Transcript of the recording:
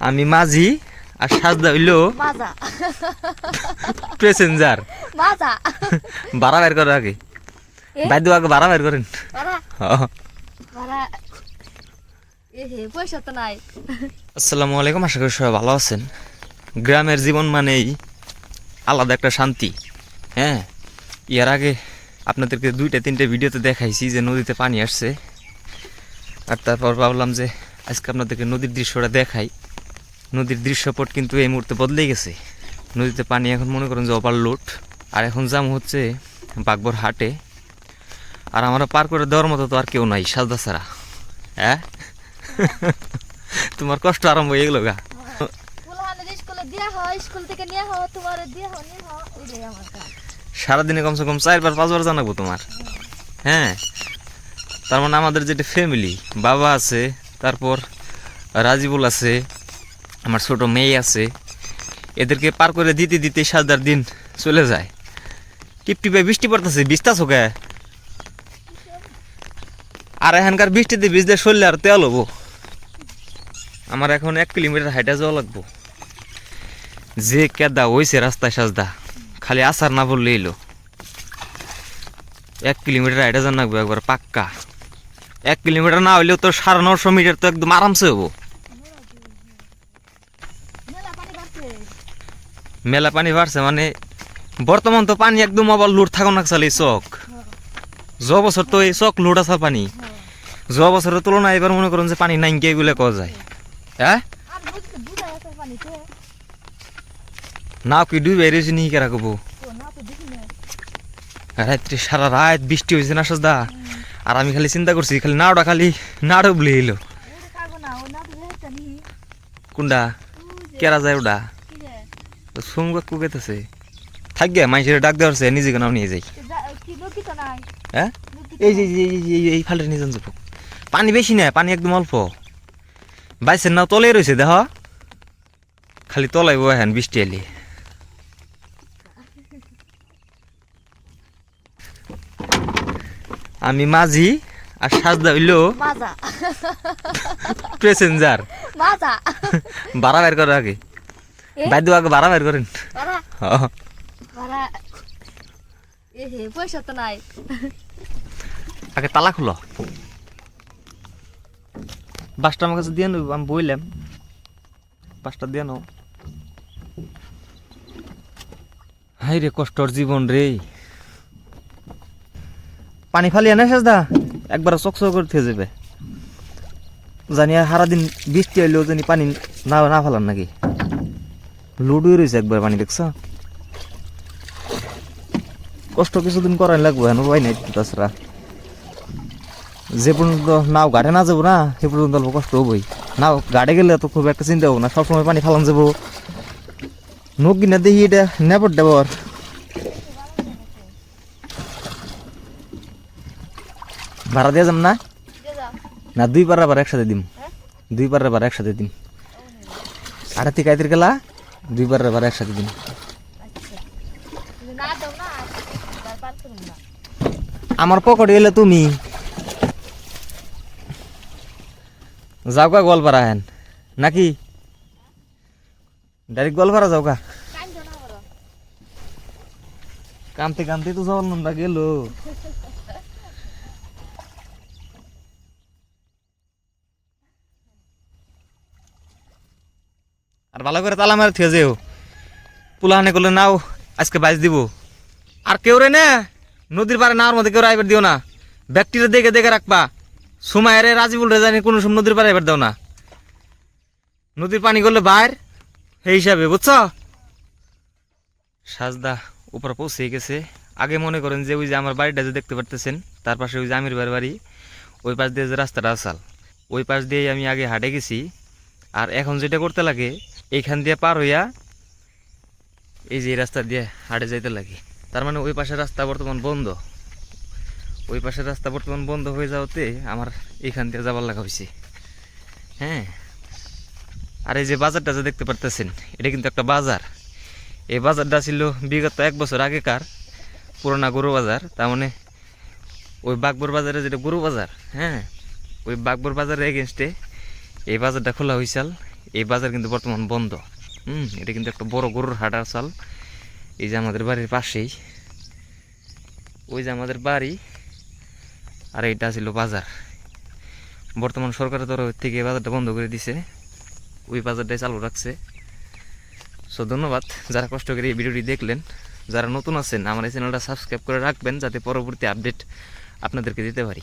আমি মাঝি আর সাজদা হইল মাজা প্যাসেঞ্জার। মাজা ভাড়া বের করার আগে বাইদু আগে ভাড়া বের করেন। বাড়া হ্যাঁ। বাড়া এ হে পয়সা তো নাই। আসসালামু আলাইকুম, আশা করি সবাই ভালো আছেন। গ্রামের জীবন মানেই আলাদা একটা শান্তি। হ্যাঁ, এর আগে আপনাদেরকে 2-3টে ভিডিওতে দেখাইছি যে নদীতে পানি আসছে, আর তারপর ভাবলাম যে আজকে আপনাদেরকে নদীর দৃশ্যটা দেখাই। নদীর দৃশ্যপট কিন্তু এই মুহূর্তে বদলে গেছে। নদীতে পানি এখন মনে করেন যে ওভারলোড। আর এখন জাম হচ্ছে বাগবর হাটে, আর আমরা পার করে দেওয়ার মতো তো আর কেউ নাই সাজদা ছাড়া। হ্যাঁ তোমার কষ্ট আরম্ভ হয়ে গেল গা। পোলাহানের স্কুলে দিয়া হয়, স্কুল থেকে নিয়ে হও, তোমার দিয়া হও, নিয়ে হও, ওইটাই আমার কাজ। সারাদিনে কমসে কম 4-5 বার জানাবো তোমার। হ্যাঁ, তার মানে আমাদের যেটা ফ্যামিলি, বাবা আছে, তারপর রাজিবুল আছে, আমার ছোট মেয়ে আছে, এদেরকে পার করে দিতে দিতে সাজদার দিন চলে যায়। টিপটিপে বৃষ্টি পড়তেছে, ভিজতাছ কে? আর এখানকার বৃষ্টিতে ভিজলে শরীরে আর তেল হবো। আমার এখন 1 কিলোমিটার হাইটা যাওয়া লাগবো। যে কেদা হয়েছে রাস্তায় সাজদা, খালি আসার না বললে এলো। 1 কিলোমিটার হাইটা যান লাগবো একবার পাক্কা। 1 কিলোমিটার না হইলেও তো 950 মিটার তো একদম আরামসে হবো। মেলা পানি বাড়ছে। মেলা পানি বাড়ছে মানে বর্তমান তো পানি একদম আবার লুট থাকুন না চালি চক। য বছর তো এই চক লুট আছে পানি, য বছরের তুলনায় এবার মনে করুন যে পানি নাই কে এগুলো কওয়া যায়। হ্যাঁ, আর নদীতে বুঝাই আছে পানিতে। নাও কি দুই বেরিয়েছি নি কে রাখবো। ও না তো দেখি না। রাত্রে সারা রাত বৃষ্টি হয়েছে না সাজদা, আর আমি খালি চিন্তা করছি খালি নাওটা খালি না ডুবলে এলো। ওটা কাগো না, ও না তো দেখতে নি। কোনটা কেরা যায় ওটা কি রে? সুঙ্গ কুকেতেছে থাক গে মাইসের ডাক দেওয়ার সে নিজেকে নাও নিয়ে যাই। কি লোকি তো নাই। হ্যাঁ, এই যে এই ফালের নিয়ে যান যাবো। পানি বেশি না, পানি একদম অল্প। বাইসের নাও তলে রয়েছে দেখ, খালি তলাইব এখন বৃষ্টি এলে। আমি মাঝি আর সাজদা হইল মাজা প্যাসেঞ্জার। মাজা ভাড়া বের করার আগে বাইদু আগে ভাড়া বের করেন। বাড়া হ্যাঁ। বাড়া এ হে পয়সা তো নাই। আগে তালা খুলো, বাসটা আমার কাছে দিয়ে নেব, আমি বইলাম বাসটা দিয়ে নাও। হাই রে কষ্টর জীবন রে। পানি ফালিয়া না সাজদা একবার চকচক করে থেকে যাবে। জানি আর সারাদিন বৃষ্টি হইলেও জানি পানি না না ফেলান নাকি, লুডুই রয়েছে একবার পানি দেখছ। কষ্ট কিছুদিন করাই লাগবো, এখন উপায় নাই তাছাড়া। যে পর্যন্ত নাও গাড়ে না যাবো না সে পর্যন্ত অল্প কষ্ট হবোই। নাও গাড়ে গেলে তো খুব একটা চিন্তা হবো না, সবসময় পানি ফালান যাবো। নোক কিনা দেখি এটা নেপট দেবর। ভাড়া দিয়ে যাম না, দে যাও। না 2 বার আবার একসাথে দিম। হ্যাঁ? 2 বার আবার একসাথে দিম। আড়াতি কাইতের গেলা 2 বার আবার একসাথে দিম। আচ্ছা তুমি না দাও না, আর পার করুন না। আমার পকেটে এলে তুমি যাও গা গোয়ালপাড়া হেন নাকি ডাইরেক্ট গোয়ালপাড়া যাও গা। কান দাও না বড়। কানতে কানতে তো যাওয়ার মনটা গেল। আর ভালো করে তালা মারে থিয়ে যেও, পুলাহানে করলে নাও আজকে বাইজ দিব। আর কেউ রে না নদীর পাড়ে নাওয়ার মধ্যে কেউ আইবার দিও না, ব্যাকটেরিয়া দেখে দেখে রাখবা। সময় রে রাজিবুল রে জানি কোনো সময় নদীর পাড়ে আইবার দাও না। নদীর পানি করলে বাইর সেই হিসাবে বুঝছ। সাজদা উপরে পৌঁছে গেছে। আগে মনে করেন যে ওই যে আমার বাড়িটা যে দেখতে পারতেছেন, তার পাশে ওই যে আমির বাড়ি, ওই পাশ দিয়ে যে রাস্তাটা আসাল, ওই পাশ দিয়ে আমি আগে হাঁটে গেছি। আর এখন যেটা করতে লাগে এইখান দিয়ে পার হইয়া এই যে এই রাস্তা দিয়ে হাঁটে যাইতে লাগে। তার মানে ওই পাশের রাস্তা বর্তমান বন্ধ। ওই পাশের রাস্তা বর্তমান বন্ধ হয়ে যাওয়াতে আমার এইখান দিয়ে যাবার লাগা হয়েছে। হ্যাঁ, আর এই যে বাজারটা যে দেখতে পারতেছেন, এটা কিন্তু একটা বাজার। এই বাজারটা ছিল বিগত 1 বছর আগেকার পুরোনা গরু বাজার। তার মানে ওই বাগবর বাজারে যেটা গরু বাজার, হ্যাঁ, ওই বাগবর বাজারের এগেনস্টে এই বাজারটা খোলা হয়েছিল। এই বাজার কিন্তু বর্তমান বন্ধ। এটা কিন্তু একটা বড় গরুর হাট আসাল। এই যে আমাদের বাড়ির পাশেই, ওই যে আমাদের বাড়ি, আর এইটা ছিল বাজার। বর্তমান সরকারের তরফ থেকে এই বাজারটা বন্ধ করে দিছে, ওই বাজারটাই চালু রাখছে। সো ধন্যবাদ যারা কষ্ট করে এই ভিডিওটি দেখলেন। যারা নতুন আছেন আমার এই চ্যানেলটা সাবস্ক্রাইব করে রাখবেন, যাতে পরবর্তী আপডেট আপনাদেরকে দিতে পারি।